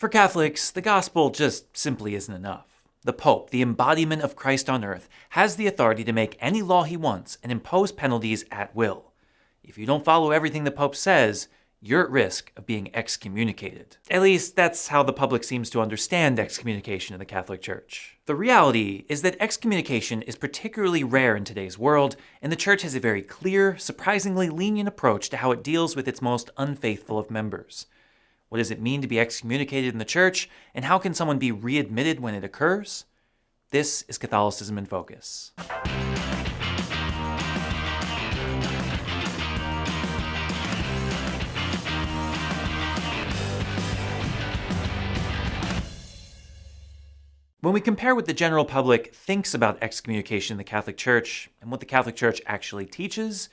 For Catholics, the gospel just simply isn't enough. The Pope, the embodiment of Christ on earth, has the authority to make any law he wants and impose penalties at will. If you don't follow everything the Pope says, you're at risk of being excommunicated. At least, that's how the public seems to understand excommunication in the Catholic Church. The reality is that excommunication is particularly rare in today's world, and the Church has a very clear, surprisingly lenient approach to how it deals with its most unfaithful of members. What does it mean to be excommunicated in the Church, and how can someone be readmitted when it occurs? This is Catholicism in Focus. When we compare what the general public thinks about excommunication in the Catholic Church and what the Catholic Church actually teaches,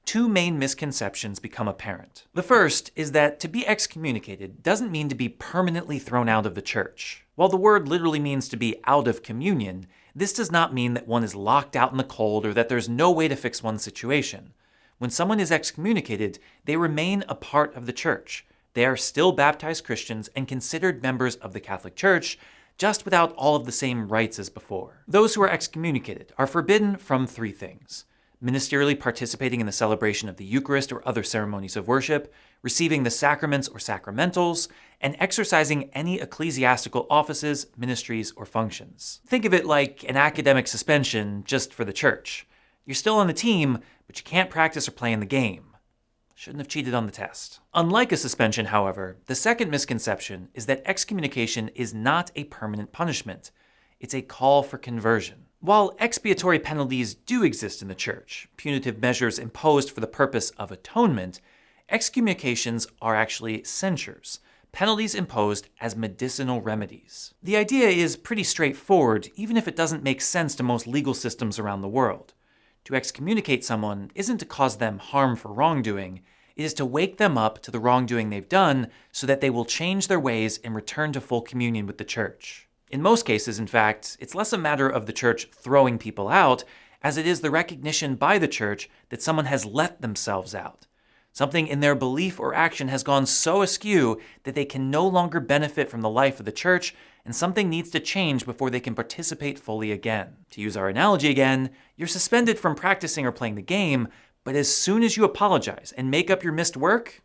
two main misconceptions become apparent. The first is that to be excommunicated doesn't mean to be permanently thrown out of the Church. While the word literally means to be out of communion, this does not mean that one is locked out in the cold or that there's no way to fix one's situation. When someone is excommunicated, they remain a part of the Church. They are still baptized Christians and considered members of the Catholic Church, just without all of the same rights as before. Those who are excommunicated are forbidden from three things: ministerially participating in the celebration of the Eucharist or other ceremonies of worship, receiving the sacraments or sacramentals, and exercising any ecclesiastical offices, ministries, or functions. Think of it like an academic suspension just for the Church. You're still on the team, but you can't practice or play in the game. Shouldn't have cheated on the test. Unlike a suspension, however, the second misconception is that excommunication is not a permanent punishment. It's a call for conversion. While expiatory penalties do exist in the Church, punitive measures imposed for the purpose of atonement, excommunications are actually censures, penalties imposed as medicinal remedies. The idea is pretty straightforward, even if it doesn't make sense to most legal systems around the world. To excommunicate someone isn't to cause them harm for wrongdoing, it is to wake them up to the wrongdoing they've done so that they will change their ways and return to full communion with the Church. In most cases, in fact, it's less a matter of the Church throwing people out as it is the recognition by the Church that someone has let themselves out. Something in their belief or action has gone so askew that they can no longer benefit from the life of the Church, and something needs to change before they can participate fully again. To use our analogy again, you're suspended from practicing or playing the game, but as soon as you apologize and make up your missed work,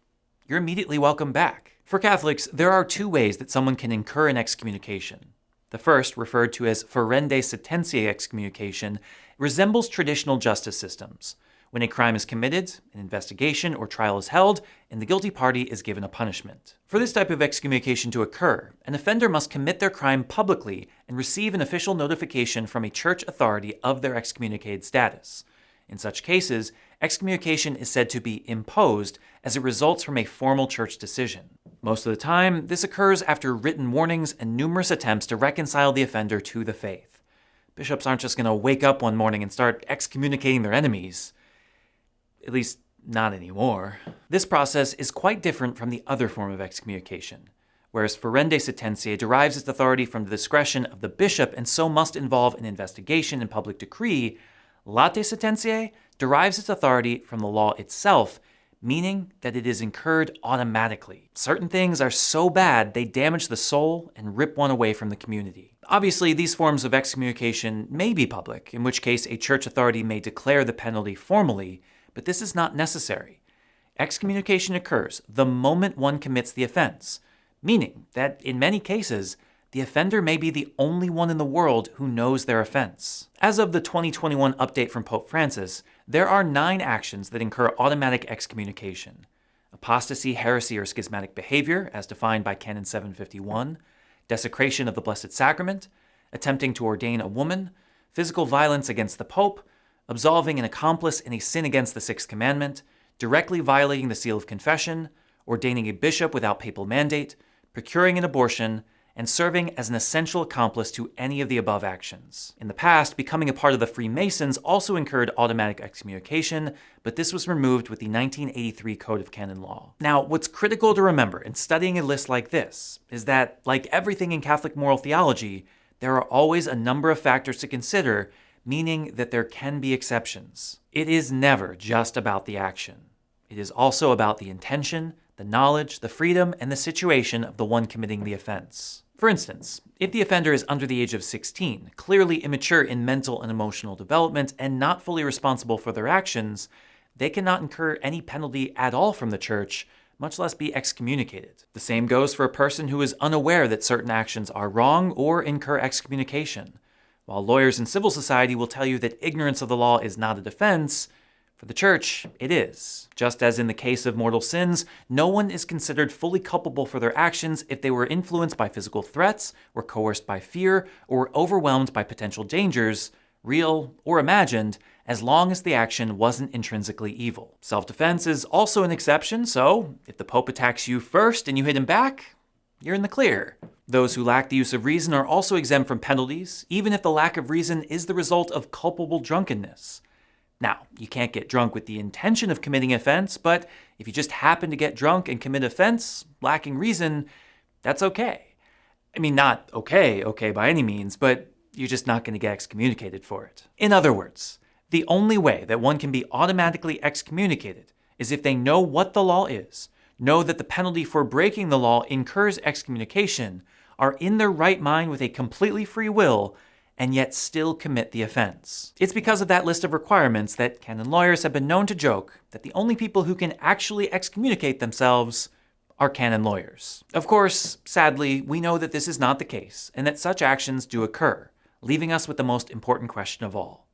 you're immediately welcome back. For Catholics, there are two ways that someone can incur an excommunication. The first, referred to as ferende sententiae excommunication, resembles traditional justice systems. When a crime is committed, an investigation or trial is held, and the guilty party is given a punishment. For this type of excommunication to occur, an offender must commit their crime publicly and receive an official notification from a church authority of their excommunicated status. In such cases, excommunication is said to be imposed as it results from a formal church decision. Most of the time, this occurs after written warnings and numerous attempts to reconcile the offender to the faith. Bishops aren't just going to wake up one morning and start excommunicating their enemies. At least, not anymore. This process is quite different from the other form of excommunication. Whereas ferende sententiae derives its authority from the discretion of the bishop and so must involve an investigation and public decree, late sententiae derives its authority from the law itself, meaning that it is incurred automatically. Certain things are so bad they damage the soul and rip one away from the community. Obviously, these forms of excommunication may be public, in which case a church authority may declare the penalty formally, but this is not necessary. Excommunication occurs the moment one commits the offense, meaning that in many cases, the offender may be the only one in the world who knows their offense. As of the 2021 update from Pope Francis, there are 9 actions that incur automatic excommunication: apostasy, heresy, or schismatic behavior, as defined by Canon 751, desecration of the Blessed Sacrament, attempting to ordain a woman, physical violence against the Pope, absolving an accomplice in a sin against the Sixth Commandment, directly violating the seal of confession, ordaining a bishop without papal mandate, procuring an abortion, and serving as an essential accomplice to any of the above actions. In the past, becoming a part of the Freemasons also incurred automatic excommunication, but this was removed with the 1983 Code of Canon Law. Now, what's critical to remember in studying a list like this is that, like everything in Catholic moral theology, there are always a number of factors to consider, meaning that there can be exceptions. It is never just about the action. It is also about the intention, the knowledge, the freedom, and the situation of the one committing the offense. For instance, if the offender is under the age of 16, clearly immature in mental and emotional development, and not fully responsible for their actions, they cannot incur any penalty at all from the church, much less be excommunicated. The same goes for a person who is unaware that certain actions are wrong or incur excommunication. While lawyers in civil society will tell you that ignorance of the law is not a defense, for the church, it is. Just as in the case of mortal sins, no one is considered fully culpable for their actions if they were influenced by physical threats, were coerced by fear, or were overwhelmed by potential dangers, real or imagined, as long as the action wasn't intrinsically evil. Self-defense is also an exception, so if the Pope attacks you first and you hit him back, you're in the clear. Those who lack the use of reason are also exempt from penalties, even if the lack of reason is the result of culpable drunkenness. Now, you can't get drunk with the intention of committing offense, but if you just happen to get drunk and commit offense, lacking reason, that's okay. I mean, not okay by any means, but you're just not going to get excommunicated for it. In other words, the only way that one can be automatically excommunicated is if they know what the law is, know that the penalty for breaking the law incurs excommunication, are in their right mind with a completely free will, and yet still commit the offense. It's because of that list of requirements that canon lawyers have been known to joke that the only people who can actually excommunicate themselves are canon lawyers. Of course, sadly, we know that this is not the case, and that such actions do occur, leaving us with the most important question of all.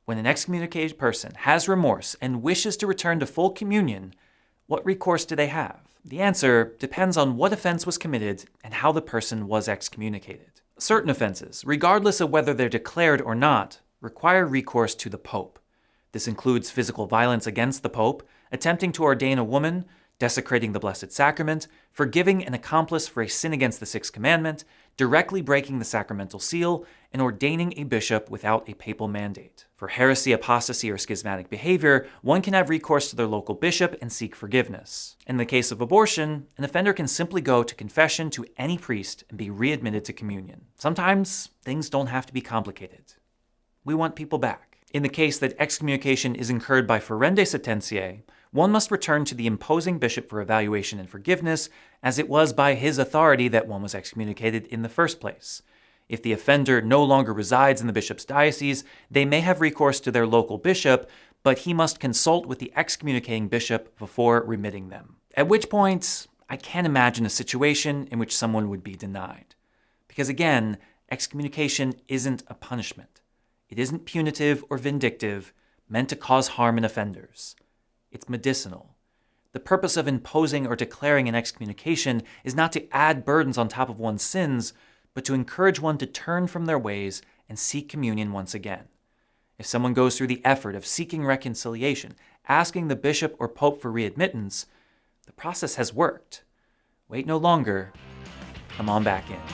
When an excommunicated person has remorse and wishes to return to full communion, what recourse do they have? The answer depends on what offense was committed and how the person was excommunicated. Certain offenses, regardless of whether they're declared or not, require recourse to the Pope. This includes physical violence against the Pope, attempting to ordain a woman, desecrating the Blessed Sacrament, forgiving an accomplice for a sin against the Sixth Commandment, directly breaking the sacramental seal, and ordaining a bishop without a papal mandate. For heresy, apostasy, or schismatic behavior, one can have recourse to their local bishop and seek forgiveness. In the case of abortion, an offender can simply go to confession to any priest and be readmitted to communion. Sometimes, things don't have to be complicated. We want people back. In the case that excommunication is incurred by ferende sententiae, one must return to the imposing bishop for evaluation and forgiveness, as it was by his authority that one was excommunicated in the first place. If the offender no longer resides in the bishop's diocese, they may have recourse to their local bishop, but he must consult with the excommunicating bishop before remitting them. At which point, I can't imagine a situation in which someone would be denied. Because again, excommunication isn't a punishment. It isn't punitive or vindictive, meant to cause harm in offenders. It's medicinal. The purpose of imposing or declaring an excommunication is not to add burdens on top of one's sins, but to encourage one to turn from their ways and seek communion once again. If someone goes through the effort of seeking reconciliation, asking the bishop or pope for readmittance, the process has worked. Wait no longer. Come on back in.